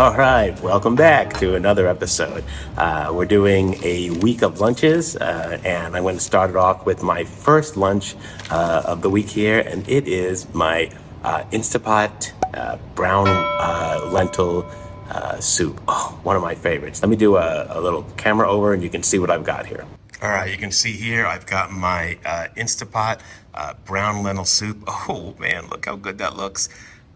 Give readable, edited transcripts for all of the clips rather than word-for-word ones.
All right, welcome back to another episode. We're doing a week of lunches, and I'm going to start it off with my first lunch of the week here, and it is my Instapot brown lentil soup. Oh, one of my favorites. Let me do a little camera over, and you can see what I've got here. All right, you can see here I've got my Instapot brown lentil soup. Oh man, look how good that looks.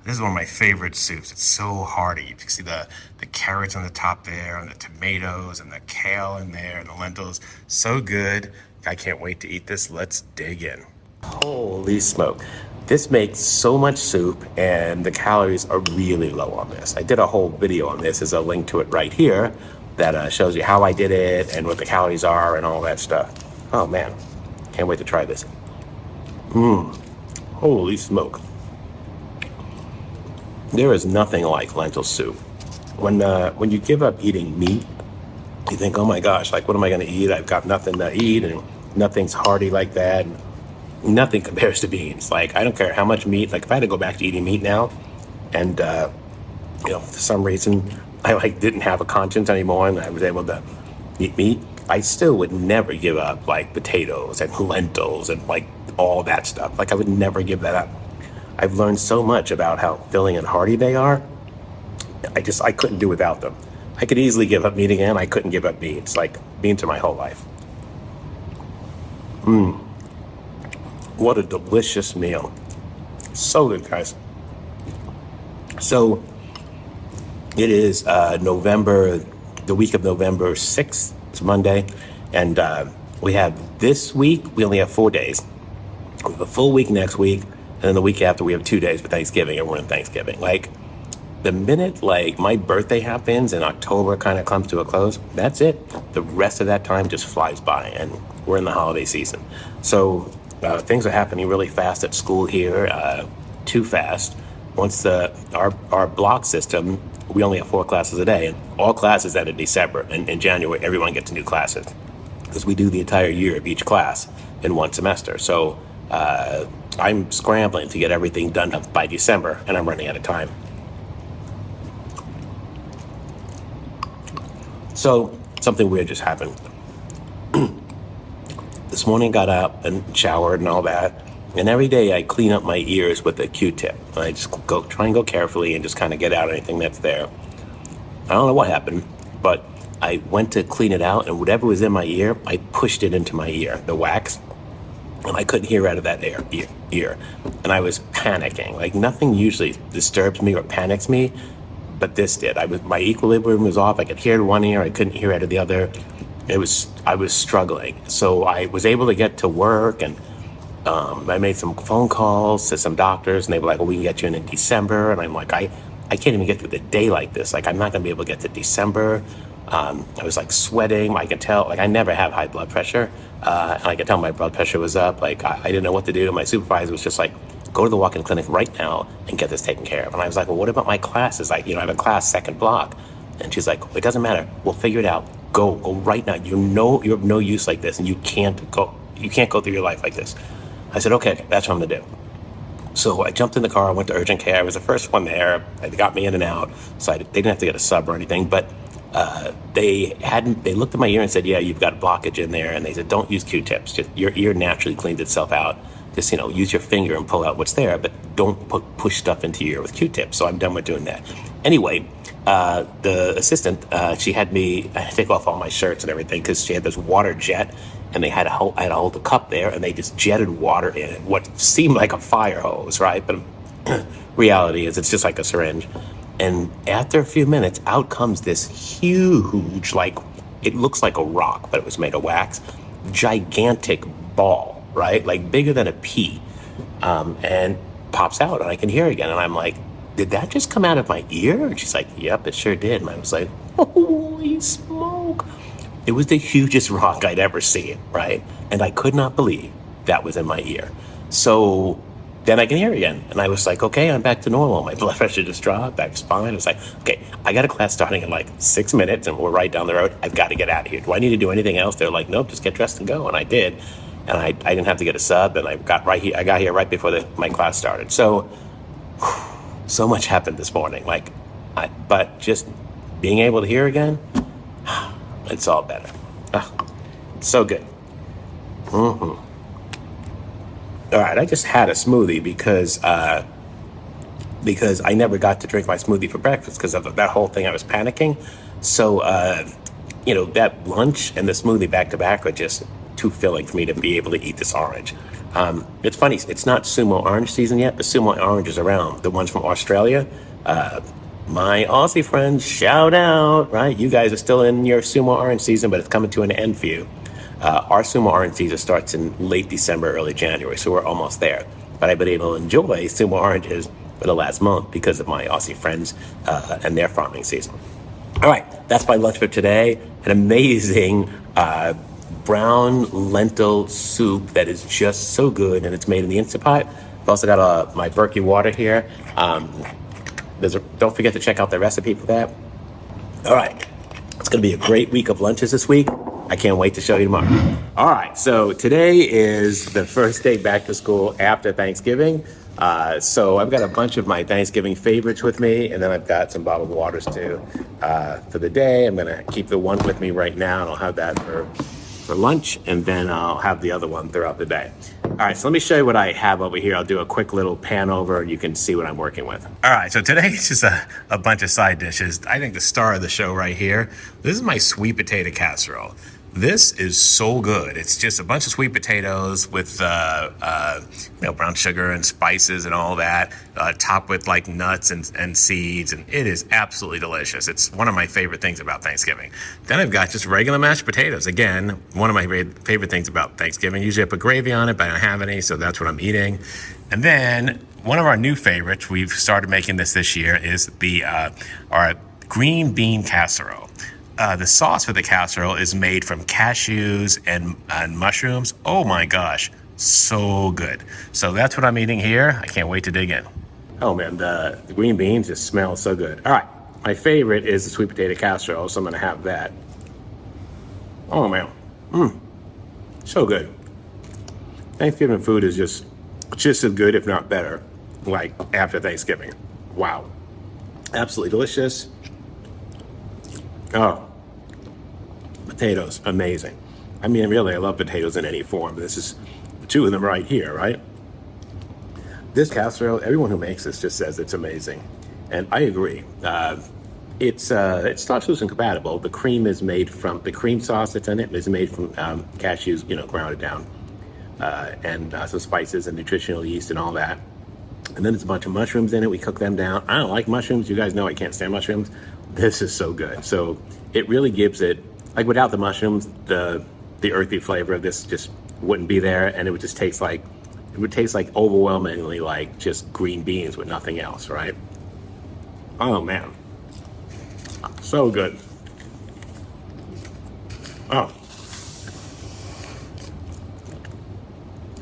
This is one of my favorite soups. It's so hearty. You can see the carrots on the top there, and the tomatoes, and the kale in there, and the lentils. So good. I can't wait to eat this. Let's dig in. Holy smoke. This makes so much soup, and the calories are really low on this. I did a whole video on this. There's a link to it right here that shows you how I did it and what the calories are and all that stuff. Oh man, can't wait to try this. Holy smoke. There is nothing like lentil soup. When you give up eating meat, you think, oh my gosh, like what am I gonna eat? I've got nothing to eat and nothing's hearty like that. Nothing compares to beans. Like I don't care how much meat, like if I had to go back to eating meat now and for some reason I didn't have a conscience anymore and I was able to eat meat, I still would never give up like potatoes and lentils and like all that stuff. Like I would never give that up. I've learned so much about how filling and hearty they are. I couldn't do without them. I could easily give up meat again. I couldn't give up beans. Like beans are my whole life. What a delicious meal. So good, guys. So it is the week of November 6th. It's Monday. And we have this week, we only have 4 days. We have a full week next week. And then the week after, we have 2 days for Thanksgiving, and we're in Thanksgiving. Like, the minute, like, my birthday happens and October kind of comes to a close, that's it. The rest of that time just flies by, and we're in the holiday season. So, things are happening really fast at school here, too fast. Once our block system, we only have 4 classes a day, and all classes end in December. And in January, everyone gets new classes, because we do the entire year of each class in one semester. So, I'm scrambling to get everything done by December, and I'm running out of time. So something weird just happened. This morning, got up and showered and all that, and every day I clean up my ears with a Q-tip. I just try and go carefully and just kind of get out anything that's there. I don't know what happened, but I went to clean it out, and whatever was in my ear, I pushed it into my ear, the wax. And I couldn't hear out of that ear. And I was panicking. Like nothing usually disturbs me or panics me, but this did. My equilibrium was off. I could hear in one ear. I couldn't hear out of the other. I was struggling. So I was able to get to work, and I made some phone calls to some doctors, and they were like, well, we can get you in December. And I'm like, I can't even get through the day like this. Like I'm not gonna be able to get to December. I was like sweating. I could tell, like I never have high blood pressure. And I could tell my blood pressure was up. Like I didn't know what to do. My supervisor was just like, go to the walk-in clinic right now and get this taken care of. And I was like, well, what about my classes? Like, I have a class second block. And she's like, well, it doesn't matter. We'll figure it out. Go right now. You're of no use like this, and you can't go through your life like this. I said, okay, that's what I'm gonna do. So I jumped in the car, I went to urgent care. I was the first one there. They got me in and out. So they didn't have to get a sub or anything, but they looked at my ear and said, yeah, you've got a blockage in there. And they said, don't use Q-tips. Just your ear naturally cleans itself out. Just, use your finger and pull out what's there, but don't push stuff into your ear with Q-tips. So I'm done with doing that. Anyway, the assistant, she had me take off all my shirts and everything because she had this water jet, and I had to hold the cup there, and they just jetted water in it, what seemed like a fire hose, right? But reality is it's just like a syringe. And after a few minutes, out comes this huge, like, it looks like a rock, but it was made of wax, gigantic ball, right? Like bigger than a pea, and pops out, and I can hear it again. And I'm like, did that just come out of my ear? And she's like, yep, it sure did. And I was like, holy smoke. It was the hugest rock I'd ever seen, right? And I could not believe that was in my ear. So then I can hear again. And I was like, okay, I'm back to normal. My blood pressure just dropped. I was fine. I was like, okay, I got a class starting in like 6 minutes, and we're right down the road. I've got to get out of here. Do I need to do anything else? They're like, nope, just get dressed and go. And I did. And I didn't have to get a sub. And I got here right before my class started. So much happened this morning. Like, But just being able to hear again, it's all better. It's so good. All right, I just had a smoothie because I never got to drink my smoothie for breakfast because of that whole thing. I was panicking. So, that lunch and the smoothie back to back are just too filling for me to be able to eat this orange. It's funny, it's not sumo orange season yet, but sumo orange is around. The ones from Australia. My Aussie friends, shout out, right? You guys are still in your sumo orange season, but it's coming to an end for you. Our sumo orange season starts in late December, early January, so we're almost there. But I've been able to enjoy sumo oranges for the last month because of my Aussie friends and their farming season. All right, that's my lunch for today. An amazing brown lentil soup that is just so good, and it's made in the Instant Pot. I've also got my Berkey water here. Don't forget to check out the recipe for that. All right, it's going to be a great week of lunches this week. I can't wait to show you tomorrow. All right, so today is the first day back to school after Thanksgiving. So I've got a bunch of my Thanksgiving favorites with me, and then I've got some bottled waters too for the day. I'm gonna keep the one with me right now, and I'll have that for lunch, and then I'll have the other one throughout the day. All right, so let me show you what I have over here. I'll do a quick little pan over, and you can see what I'm working with. All right, so today is just a bunch of side dishes. I think the star of the show right here, this is my sweet potato casserole. This is so good. It's just a bunch of sweet potatoes with brown sugar and spices and all that, topped with like nuts and seeds, and it is absolutely delicious. It's one of my favorite things about Thanksgiving. Then I've got just regular mashed potatoes. Again, one of my favorite things about Thanksgiving. Usually I put gravy on it, but I don't have any, so that's what I'm eating. And then one of our new favorites, we've started making this year, is our green bean casserole. The sauce for the casserole is made from cashews and mushrooms. Oh my gosh, so good. So that's what I'm eating here. I can't wait to dig in. Oh man, the green beans just smell so good. All right, my favorite is the sweet potato casserole, so I'm gonna have that. Oh man, so good. Thanksgiving food is just as good, if not better, like after Thanksgiving. Wow, absolutely delicious. Oh, potatoes, amazing. I mean, really, I love potatoes in any form. This is two of them right here, right? This casserole, everyone who makes this just says it's amazing. And I agree. It's lactose compatible. The cream is made from, the cream sauce that's in it is made from cashews, grounded down, and some spices and nutritional yeast and all that. And then there's a bunch of mushrooms in it. We cook them down. I don't like mushrooms. You guys know I can't stand mushrooms. This is so good. So it really gives it, like without the mushrooms, the earthy flavor of this just wouldn't be there, and it would just taste like, overwhelmingly like just green beans with nothing else, right? Oh man, so good. Oh.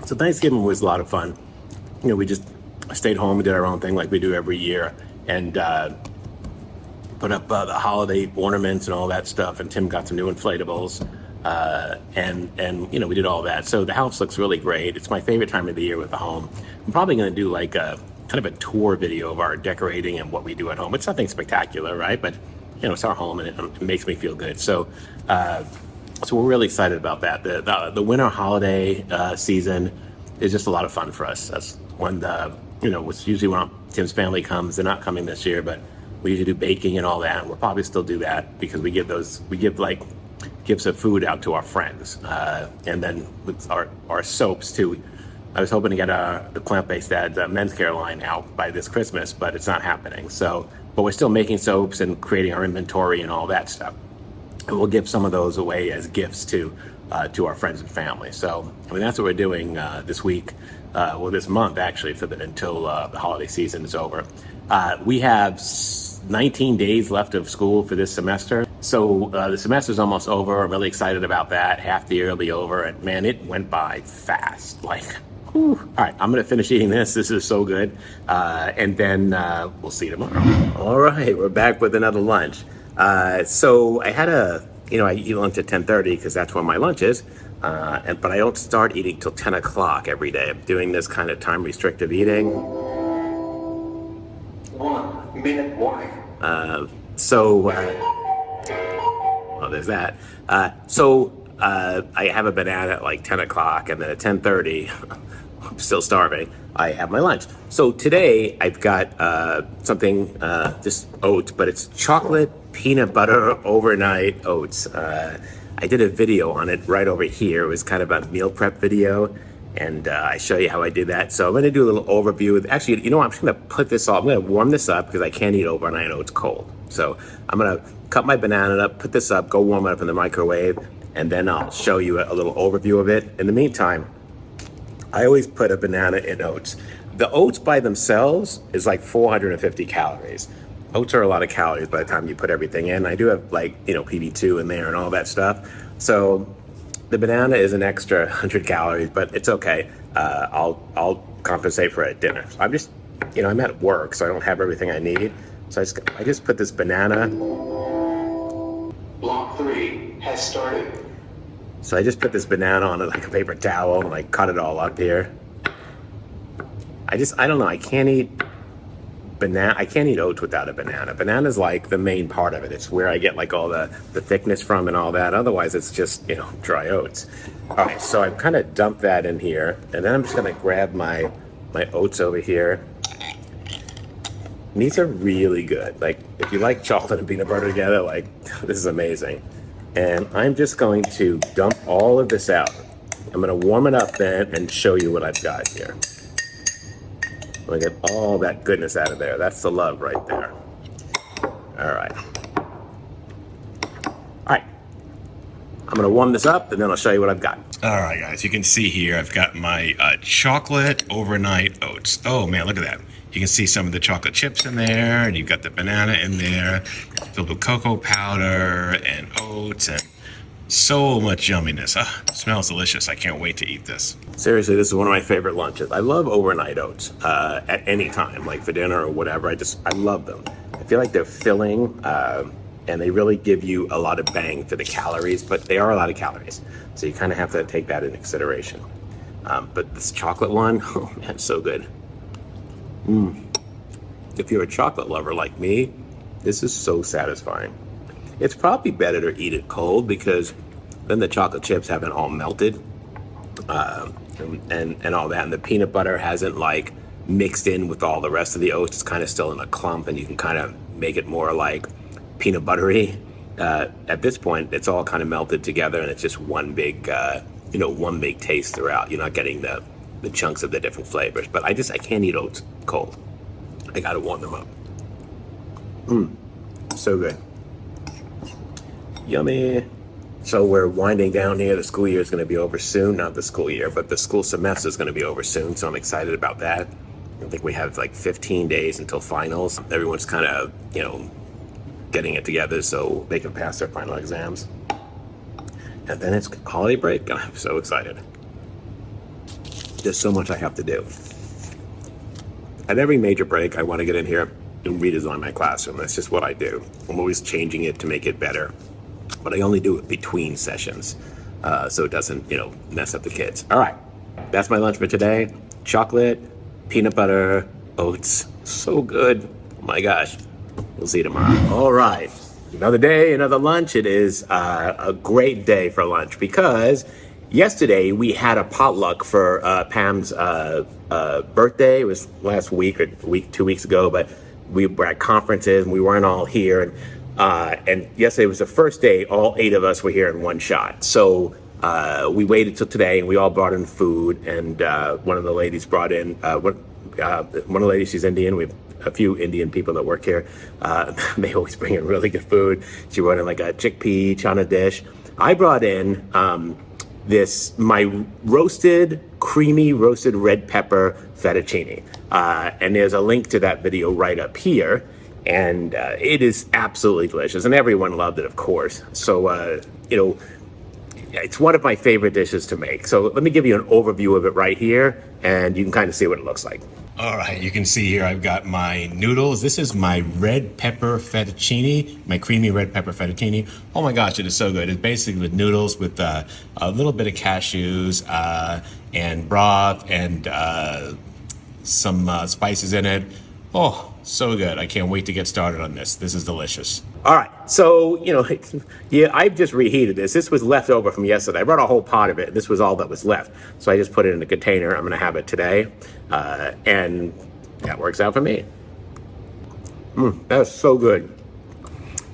So Thanksgiving was a lot of fun. We just stayed home and did our own thing like we do every year, and put up the holiday ornaments and all that stuff, and Tim got some new inflatables, and we did all that. So the house looks really great. It's my favorite time of the year with the home. I'm probably going to do like a kind of a tour video of our decorating and what we do at home. It's nothing spectacular, right? But it's our home, and it makes me feel good. So we're really excited about that. The winter holiday season is just a lot of fun for us. That's when it's usually when Tim's family comes. They're not coming this year, but we usually do baking and all that, and we'll probably still do that because we give like gifts of food out to our friends, and then with our soaps too. I was hoping to get the plant-based men's care line out by this Christmas, but it's not happening. So, but we're still making soaps and creating our inventory and all that stuff, and we'll give some of those away as gifts to our friends and family. So, I mean, that's what we're doing this week, this month actually, until the holiday season is over. We have 19 days left of school for this semester. So the semester's almost over. I'm really excited about that. Half the year will be over, and man, it went by fast. Like, whew. All right, I'm gonna finish eating this. This is so good. And then we'll see you tomorrow. All right, we're back with another lunch. So I had I eat lunch at 10:30 because that's when my lunch is. But I don't start eating till 10 o'clock every day. I'm doing this kind of time restrictive eating. 1 minute warning. Well, there's that. I have a banana at like 10 o'clock, and then at 10:30, I'm still starving, I have my lunch. So today I've got something, just oats, but it's chocolate peanut butter overnight oats. I did a video on it right over here. It was kind of a meal prep video, and I show you how I did that. So I'm going to do a little overview. Actually, you know what? I'm just going to put this off. I'm going to warm this up because I can't eat overnight oats cold. So I'm going to cut my banana up, put this up, go warm it up in the microwave, and then I'll show you a little overview of it. In the meantime, I always put a banana in oats. The oats by themselves is like 450 calories. Oats are a lot of calories by the time you put everything in. I do have like, PB2 in there and all that stuff. So the banana is an extra 100 calories, but it's okay. I'll compensate for it at dinner. So I'm just, I'm at work, so I don't have everything I need. So I just put this banana. Block 3 has started. So I just put this banana on like a paper towel and like cut it all up here. I don't know. I can't eat oats without a banana. Banana's like the main part of it. It's where I get like all the thickness from and all that. Otherwise, it's just, dry oats. All right, so I've kind of dumped that in here. And then I'm just going to grab my oats over here. And these are really good. Like, if you like chocolate and peanut butter together, like, this is amazing. And I'm just going to dump all of this out. I'm going to warm it up then and show you what I've got here. Look at all that goodness out of there. That's the love right there. All right. All right. I'm going to warm this up, and then I'll show you what I've got. All right, guys. You can see here I've got my chocolate overnight oats. Oh, man, look at that. You can see some of the chocolate chips in there, and you've got the banana in there, filled with cocoa powder and oats, and so much yumminess. It smells delicious. I can't wait to eat this. Seriously, this is one of my favorite lunches. I love overnight oats at any time, like for dinner or whatever. I love them. I feel like they're filling, and they really give you a lot of bang for the calories, but they are a lot of calories. So you kind of have to take that into consideration. But this chocolate one, oh man, so good. If you're a chocolate lover like me, this is so satisfying. It's probably better to eat it cold because then the chocolate chips haven't all melted and all that. And the peanut butter hasn't like mixed in with all the rest of the oats. It's kind of still in a clump, and you can kind of make it more like peanut buttery. At this point, it's all kind of melted together, and it's just one big taste throughout. You're not getting the chunks of the different flavors. But I can't eat oats cold. I gotta warm them up. So good. Yummy. So we're winding down here. The school year is going to be over soon. Not the school year, but the school semester is going to be over soon. So I'm excited about that. I think we have like 15 days until finals. Everyone's kind of, getting it together so they can pass their final exams. And then it's holiday break. I'm so excited. There's so much I have to do. At every major break, I want to get in here and redesign my classroom. That's just what I do. I'm always changing it to make it better. But I only do it between sessions, so it doesn't, mess up the kids. All right, that's my lunch for today. Chocolate, peanut butter, oats. So good. Oh my gosh. We'll see you tomorrow. All right, another day, another lunch. It is a great day for lunch because yesterday we had a potluck for Pam's birthday. It was last week or 2 weeks ago, but we were at conferences and we weren't all here. And yesterday was the first day all 8 of us were here in one shot. So we waited till today, and we all brought in food. And one of the ladies brought in one of the ladies. She's Indian. We have a few Indian people that work here. They always bring in really good food. She brought in like a chickpea chana dish. I brought in my creamy roasted red pepper fettuccine. And there's a link to that video right up here. And it is absolutely delicious, and everyone loved it, of course. So, it's one of my favorite dishes to make. So let me give you an overview of it right here, and you can kind of see what it looks like. All right, you can see here I've got my noodles. This is my red pepper fettuccine, my creamy red pepper fettuccine. Oh my gosh, it is so good. It's basically with noodles with a little bit of cashews and broth and some spices in it. Oh, so good. I can't wait to get started on this. This is delicious. All right. So, yeah, I've just reheated this. This was left over from yesterday. I brought a whole pot of it. This was all that was left. So I just put it in a container. I'm going to have it today. And that works out for me. That's so good.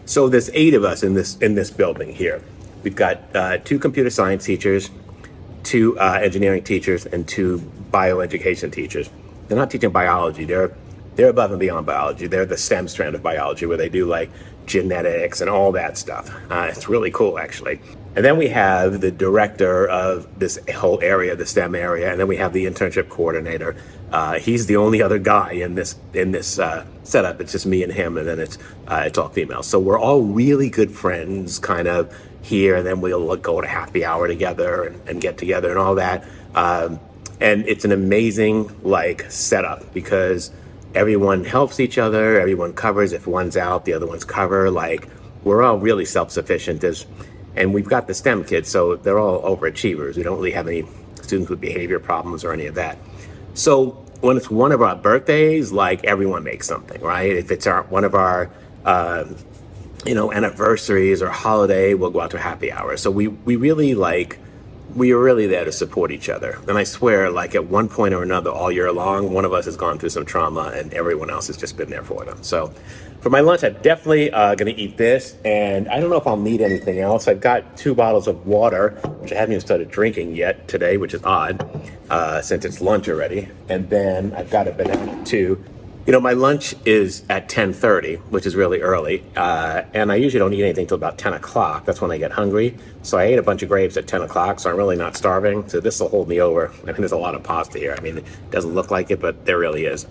So there's 8 of us in this building here. We've got 2 computer science teachers, 2 engineering teachers, and 2 bioeducation teachers. They're not teaching biology. They're above and beyond biology. They're the STEM strand of biology where they do like genetics and all that stuff. It's really cool, actually. And then we have the director of this whole area, the STEM area, and then we have the internship coordinator. He's the only other guy in this setup. It's just me and him, and then it's all female. So we're all really good friends, kind of here, and then we'll go to happy hour together and get together and all that. And it's an amazing setup because everyone helps each other. Everyone covers. If one's out, the other ones cover. We're all really self-sufficient. And we've got the STEM kids, so they're all overachievers. We don't really have any students with behavior problems or any of that. So when it's one of our birthdays, everyone makes something, right? If it's one of our anniversaries or holiday, we'll go out to happy hour. So we are really there to support each other. And I swear, at one point or another all year long, one of us has gone through some trauma and everyone else has just been there for them. So for my lunch, I'm definitely going to eat this. And I don't know if I'll need anything else. I've got 2 bottles of water, which I haven't even started drinking yet today, which is odd since it's lunch already. And then I've got a banana too. My lunch is at 10:30, which is really early, and I usually don't eat anything till about 10 o'clock. That's when I get hungry. So I ate a bunch of grapes at 10 o'clock, so I'm really not starving. So this will hold me over. There's a lot of pasta here. It doesn't look like it, but there really is.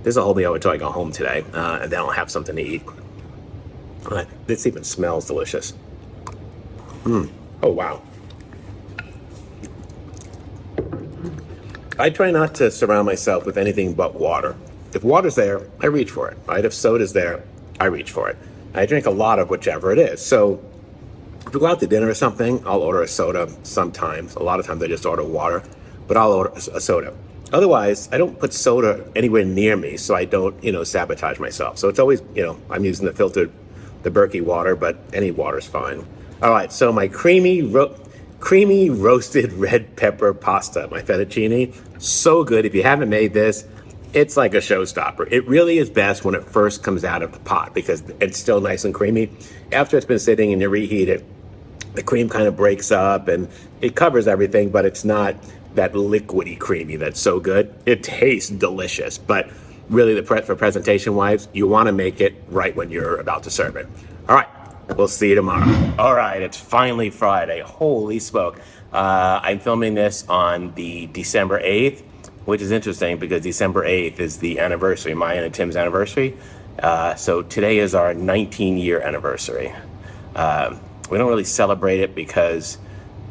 This will hold me over until I go home today, and then I'll have something to eat. This even smells delicious. Oh, wow. I try not to surround myself with anything but water. If water's there, I reach for it, right? If soda's there, I reach for it. I drink a lot of whichever it is. So if we go out to dinner or something, I'll order a soda sometimes. A lot of times I just order water, but I'll order a soda. Otherwise, I don't put soda anywhere near me so I don't, sabotage myself. So it's always, I'm using the filtered, the Berkey water, but any water's fine. All right, so my creamy roasted red pepper pasta, my fettuccine, so good. If you haven't made this, it's like a showstopper. It really is best when it first comes out of the pot because it's still nice and creamy. After it's been sitting and you reheat it, the cream kind of breaks up and it covers everything, but it's not that liquidy creamy that's so good. It tastes delicious, but really for presentation wise, you want to make it right when you're about to serve it. All right, we'll see you tomorrow. All right, it's finally Friday. Holy smoke. I'm filming this on the December 8th. Which is interesting because December 8th is the anniversary, mine and Tim's anniversary. So today is our 19-year anniversary. We don't really celebrate it because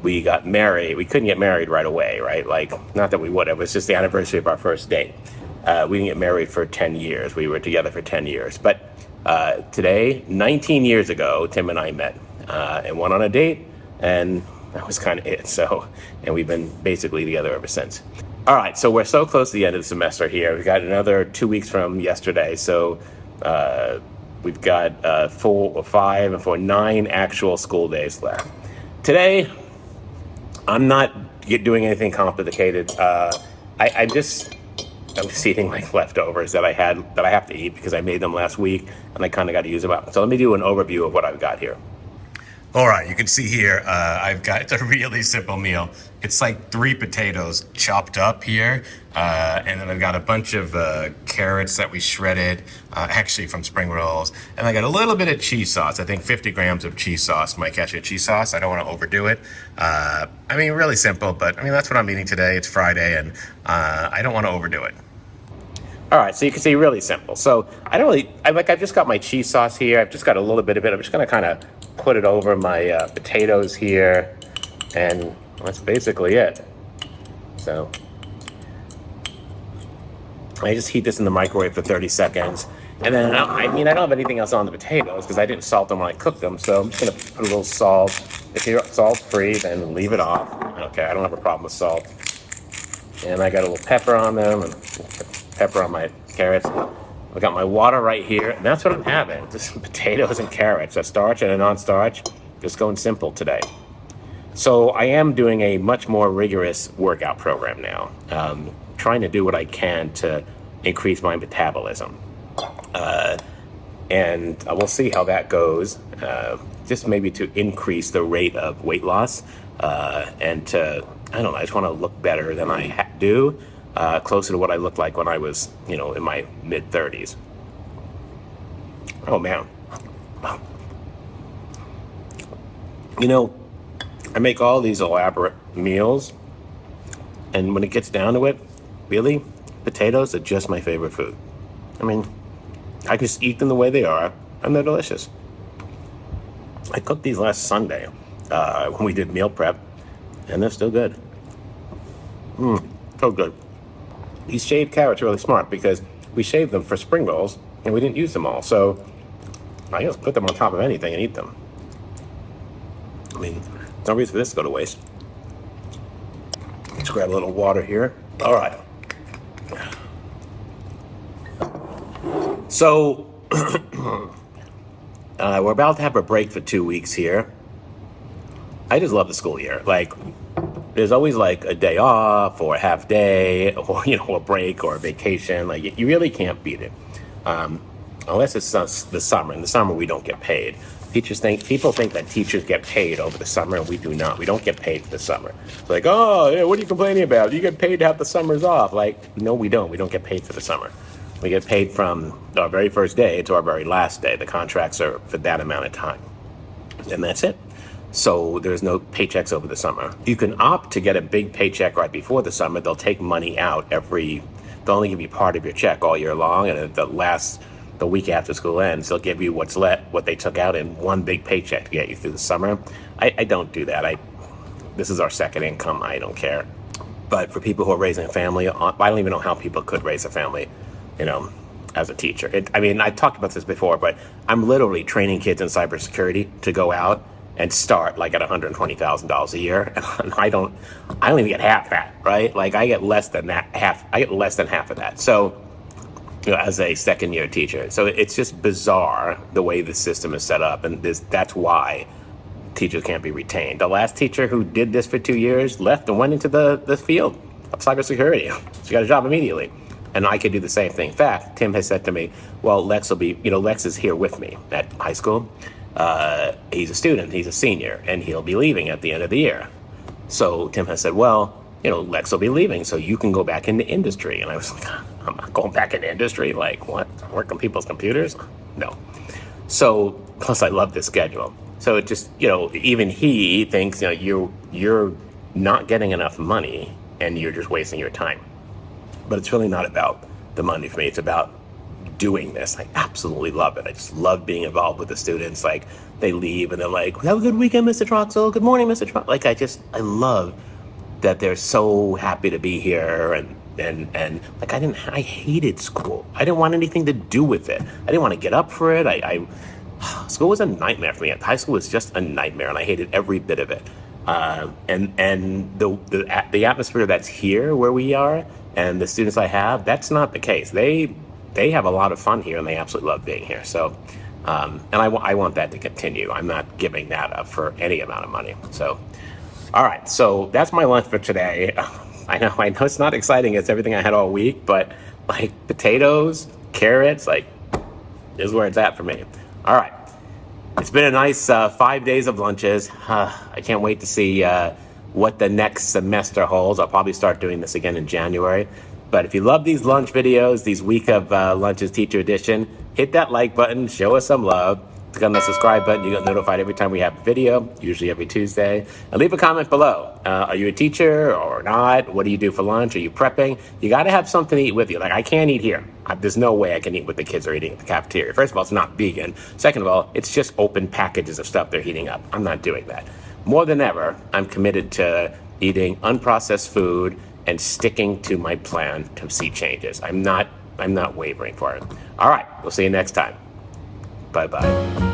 we got married. We couldn't get married right away, right? Not that we would have. It was just the anniversary of our first date. We didn't get married for 10 years. We were together for 10 years. But today, 19 years ago, Tim and I met and went on a date. And that was kind of it. So, and we've been basically together ever since. All right, so we're so close to the end of the semester here. We've got another 2 weeks from yesterday. So we've got 9 actual school days left. Today, I'm not doing anything complicated. I'm just eating leftovers that I have to eat because I made them last week and I kind of got to use them up. So let me do an overview of what I've got here. All right, you can see here, it's a really simple meal. It's 3 potatoes chopped up here, and then I've got a bunch of carrots that we shredded, actually from spring rolls, and I got a little bit of cheese sauce. I think 50 grams of cheese sauce, my cashew cheese sauce. I don't want to overdo it. Really simple, but that's what I'm eating today. It's Friday, and I don't want to overdo it. All right, so you can see really simple. So I've just got my cheese sauce here. I've just got a little bit of it. I'm just going to kind of put it over my potatoes here, and that's basically it. So I just heat this in the microwave for 30 seconds. And then, I don't have anything else on the potatoes because I didn't salt them when I cooked them. So I'm just going to put a little salt. If you're salt-free, then leave it off. Okay, I don't have a problem with salt. And I got a little pepper on them and pepper on my carrots. I got my water right here, and that's what I'm having. Just potatoes and carrots, a starch and a non-starch. Just going simple today. So I am doing a much more rigorous workout program now, trying to do what I can to increase my metabolism. And we'll see how that goes, just maybe to increase the rate of weight loss, and to, I don't know, I just want to look better than I do, closer to what I looked like when I was, in my mid-30s. Oh, man. I make all these elaborate meals, and when it gets down to it, really, potatoes are just my favorite food. I mean, I can just eat them the way they are, and they're delicious. I cooked these last Sunday when we did meal prep, and they're still good. So good. These shaved carrots are really smart because we shaved them for spring rolls, and we didn't use them all. So I just put them on top of anything and eat them. I mean, no reason for this to go to waste. Let's grab a little water here. All right. So, we're about to have a break for 2 weeks here. I just love the school year. Like, there's always like a day off or a half day or, a break or a vacation. Like, you really can't beat it. Unless it's the summer. In the summer, we don't get paid. People think that teachers get paid over the summer, and we do not. We don't get paid for the summer. It's like, oh, yeah, what are you complaining about? You get paid to have the summers off. Like, no, we don't. We don't get paid for the summer. We get paid from our very first day to our very last day. The contracts are for that amount of time. And that's it. So there's no paychecks over the summer. You can opt to get a big paycheck right before the summer. They'll take money out they'll only give you part of your check all year long. And at the week after school ends, they'll give you what they took out in one big paycheck to get you through the summer. I don't do that. This is our second income. I don't care. But for people who are raising a family, I don't even know how people could raise a family, as a teacher. I've talked about this before, but I'm literally training kids in cybersecurity to go out and start like at $120,000 a year. And I don't even get half that, right? Like I get less than half of that. So, as a second year teacher. So it's just bizarre the way the system is set up. And that's why teachers can't be retained. The last teacher who did this for 2 years left and went into the field of cybersecurity. She got a job immediately. And I could do the same thing. In fact, Tim has said to me, well, Lexx is here with me at high school. He's a student, he's a senior, and he'll be leaving at the end of the year. So Tim has said, well, Lexx will be leaving, so you can go back into industry. And I was like, I'm not going back into industry. Like, what? Work on people's computers? No. So, plus I love this schedule. So it just, even he thinks, you're not getting enough money and you're just wasting your time. But it's really not about the money for me. It's about doing this. I absolutely love it. I just love being involved with the students. Like, they leave and they're like, have a good weekend, Mr. Troxel. Good morning, Mr. Troxel. Like, I love that they're so happy to be here. And like, I hated school. I didn't want anything to do with it. I didn't want to get up for it. School was a nightmare for me. High school was just a nightmare, and I hated every bit of it. And the atmosphere that's here where we are and the students I have, that's not the case. They have a lot of fun here, and they absolutely love being here. So, and I want that to continue. I'm not giving that up for any amount of money. So, all right. So that's my lunch for today. I know it's not exciting. It's everything I had all week, but like potatoes, carrots, like is where it's at for me. All right. It's been a nice 5 days of lunches. I can't wait to see what the next semester holds. I'll probably start doing this again in January. But if you love these lunch videos, these week of lunches teacher edition, hit that like button, show us some love. Click on the subscribe button. You get notified every time we have a video, usually every Tuesday. And leave a comment below. Are you a teacher or not? What do you do for lunch? Are you prepping? You got to have something to eat with you. Like, I can't eat here. There's no way I can eat what the kids are eating at the cafeteria. First of all, it's not vegan. Second of all, it's just open packages of stuff they're heating up. I'm not doing that. More than ever, I'm committed to eating unprocessed food and sticking to my plan to see changes. I'm not wavering for it. All right, we'll see you next time. Bye-bye.